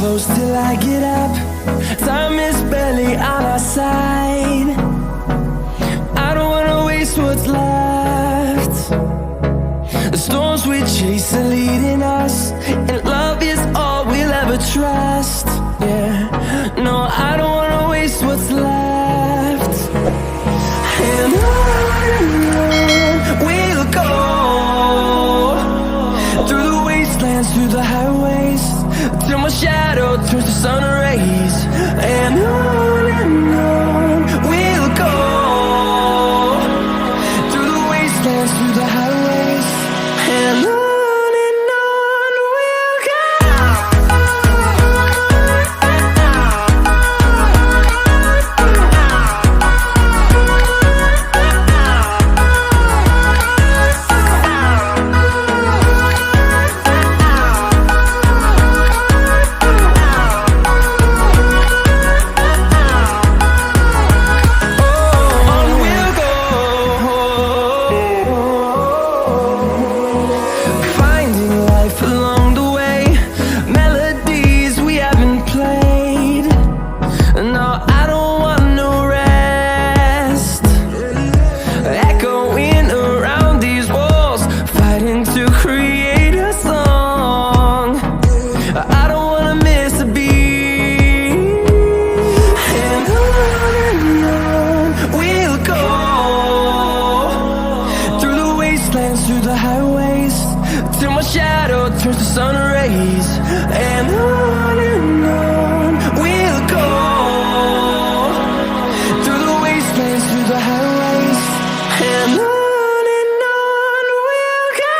close till I get up. Time is barely on our side. I don't wanna waste what's left. The storms we chase are leading us, and love is all we'll ever trust. Yeah, no, I don't wanna waste what's left. And on we'll go, through the wastelands, through the highways, till my shadow turns to sun rays. And on we'll go, through the wastelands, through the highways, and on we'll go. Through the highways, till my shadow turns to sun rays. And on we'll go, through the wastelands, through the highways, and on we'll go.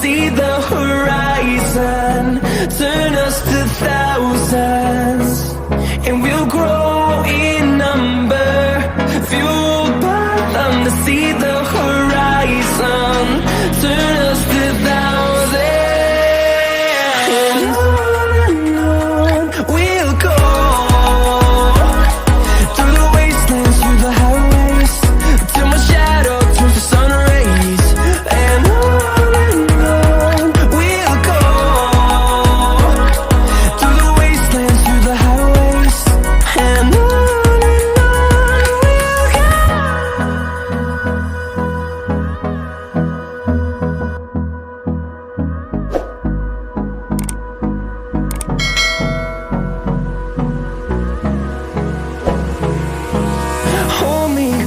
See the horizon, turn us to thousands, and we'll grow in number, fueled by them to see the horizon, turn us to thousands. And on we'll go, through the wastelands, through the highways, till my shadow turns to sun rays. And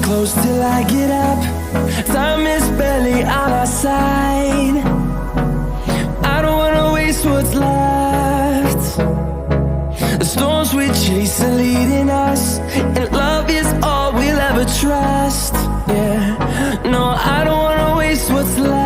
close till I get up. Time is barely on our side. I don't wanna waste what's left. The storms we chase are leading us, and love is all we'll ever trust. Yeah, no, I don't wanna waste what's left.